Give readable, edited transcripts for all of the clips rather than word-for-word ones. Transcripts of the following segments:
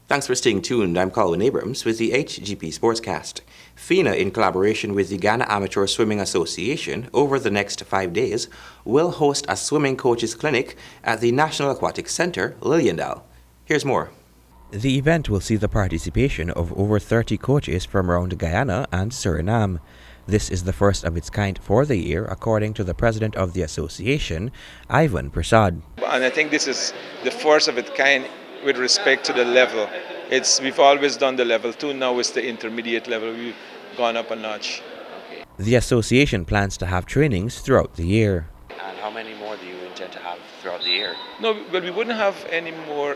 Thanks for staying tuned. I'm Colin Abrams with the Hgp Sportscast. FINA, in collaboration with the Ghana Amateur Swimming Association, over the next 5 days, will host a swimming coaches clinic at the National Aquatic Centre, Lilliendale. Here's more. The event will see the participation of over 30 coaches from around Guyana and Suriname. This is the first of its kind for the year, according to the president of the association, Ivan Prasad. And I think this is the first of its kind with respect to the level. We've always done the level 2, now it's the intermediate level. We've gone up a notch. The association plans to have trainings throughout the year. And how many more do you intend to have throughout the year? No, well, we wouldn't have any more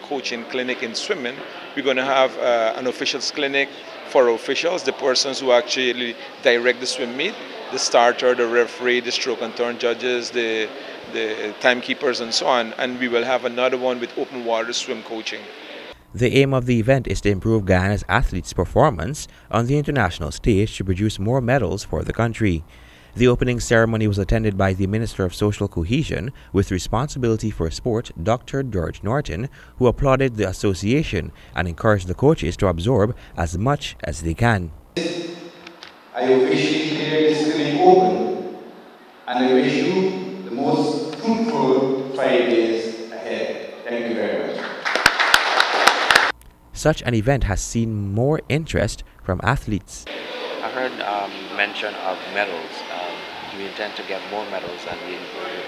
coaching clinic in swimming. We're going to have an officials clinic for officials, the persons who actually direct the swim meet, the starter, the referee, the stroke and turn judges, the timekeepers and so on. And we will have another one with open water swim coaching. The aim of the event is to improve Guyana's athletes' performance on the international stage to produce more medals for the country. The opening ceremony was attended by the Minister of Social Cohesion with responsibility for sport, Dr. George Norton, who applauded the association and encouraged the coaches to absorb as much as they can. I officially declare this clinic open, and I wish you the most fruitful 5 days ahead. Thank you very much. Such an event has seen more interest from athletes. I heard mention of medals. Do you intend to get more medals? And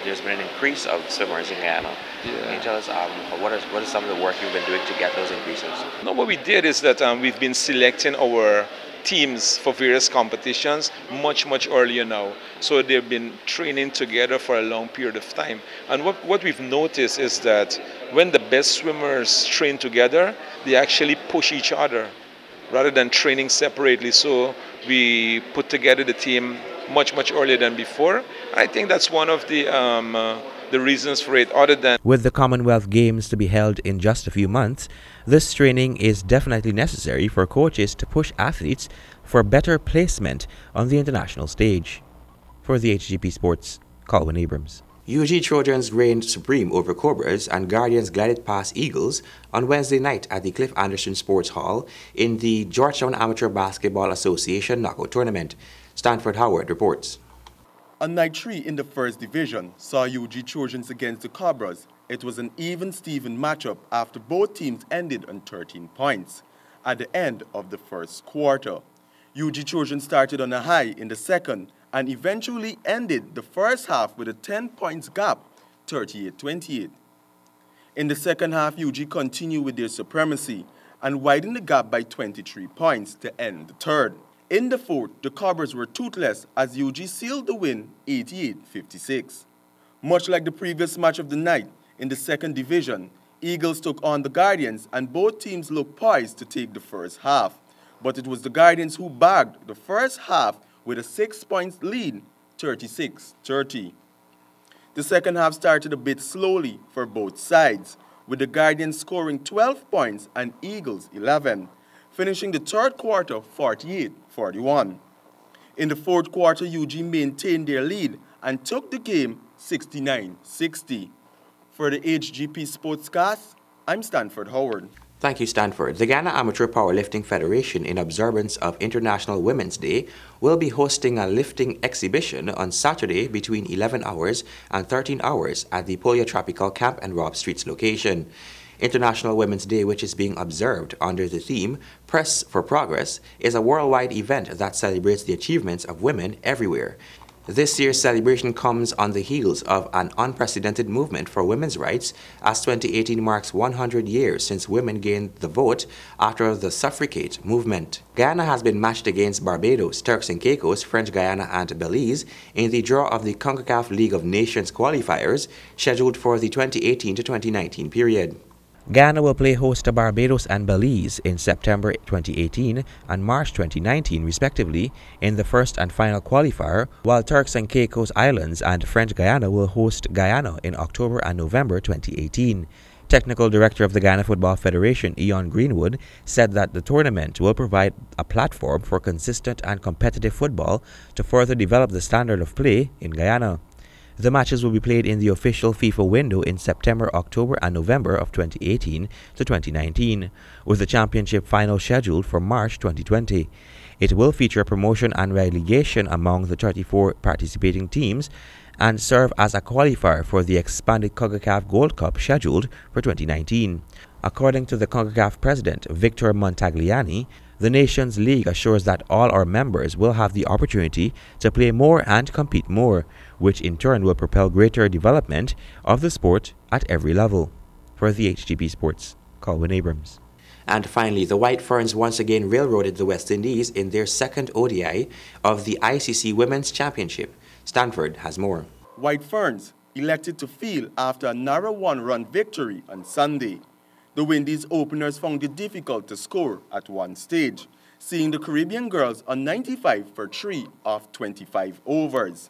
there's been an increase of swimmers in Guyana. Yeah. Can you tell us what is some of the work you've been doing to get those increases? No, what we did is that we've been selecting our teams for various competitions much earlier now. So they've been training together for a long period of time. And what we've noticed is that when the best swimmers train together, they actually push each other rather than training separately. So we put together the team much earlier than before. I think that's one of the reasons for it, other than... With the Commonwealth Games to be held in just a few months, this training is definitely necessary for coaches to push athletes for better placement on the international stage. For the Hgp Sports, Colin Abrams. UG Trojans reigned supreme over Cobras and Guardians glided past Eagles on Wednesday night at the Cliff Anderson Sports Hall in the Georgetown Amateur Basketball Association Knockout Tournament. Stanford Howard reports. On night 3 in the first division saw UG Trojans against the Cobras. It was an even-Steven matchup after both teams ended on 13 points at the end of the first quarter. UG Trojans started on a high in the second and eventually ended the first half with a 10 points gap, 38-28. In the second half, UG continued with their supremacy and widened the gap by 23 points to end the third. In the fourth, the Cobras were toothless as UG sealed the win 88-56. Much like the previous match of the night, in the second division, Eagles took on the Guardians and both teams looked poised to take the first half. But it was the Guardians who bagged the first half with a 6-point lead, 36-30. The second half started a bit slowly for both sides, with the Guardians scoring 12 points and Eagles 11. Finishing the third quarter 48-41. In the fourth quarter, UG maintained their lead and took the game 69-60. For the Hgp Sportscast, I'm Stanford Howard. Thank you, Stanford. The Ghana Amateur Powerlifting Federation, in observance of International Women's Day, will be hosting a lifting exhibition on Saturday between 11 hours and 13 hours at the Polya Tropical Camp and Rob Streets location. International Women's Day, which is being observed under the theme Press for Progress, is a worldwide event that celebrates the achievements of women everywhere. This year's celebration comes on the heels of an unprecedented movement for women's rights, as 2018 marks 100 years since women gained the vote after the suffragette movement. Guyana has been matched against Barbados, Turks and Caicos, French Guiana and Belize in the draw of the CONCACAF League of Nations qualifiers scheduled for the 2018 to 2019 period. Ghana will play host to Barbados and Belize in September 2018 and March 2019 respectively in the first and final qualifier, while Turks and Caicos Islands and French Guiana will host Guyana in October and November 2018. Technical Director of the Ghana Football Federation, Ian Greenwood, said that the tournament will provide a platform for consistent and competitive football to further develop the standard of play in Guyana. The matches will be played in the official FIFA window in September, October and November of 2018 to 2019, with the championship final scheduled for March 2020. It will feature promotion and relegation among the 34 participating teams and serve as a qualifier for the expanded CONCACAF Gold Cup scheduled for 2019. According to the CONCACAF president, Victor Montagliani, the Nations League assures that all our members will have the opportunity to play more and compete more, which in turn will propel greater development of the sport at every level. For the Hgp Sports, Colwyn Abrams. And finally, the White Ferns once again railroaded the West Indies in their second ODI of the ICC Women's Championship. Stanford has more. White Ferns elected to field after a narrow one-run victory on Sunday. The Windies openers found it difficult to score at one stage, seeing the Caribbean girls on 95 for 3 of 25 overs.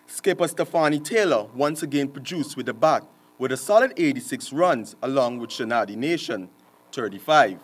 Skipper Stephanie Taylor once again produced with the bat with a solid 86 runs along with Shanadi Nation, 35.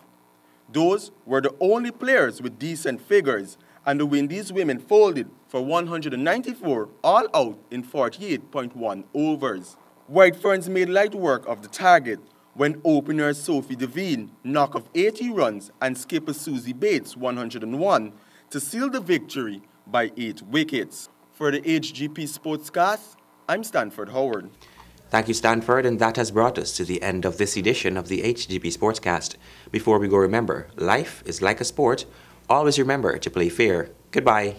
Those were the only players with decent figures, and the Windies women folded for 194 all out in 48.1 overs. White Ferns made light work of the target when opener Sophie Devine knocked off 80 runs and skipper Susie Bates 101 to seal the victory by 8 wickets. For the Hgp Sportscast, I'm Stanford Howard. Thank you, Stanford, and that has brought us to the end of this edition of the Hgp Sportscast. Before we go, remember, life is like a sport. Always remember to play fair. Goodbye.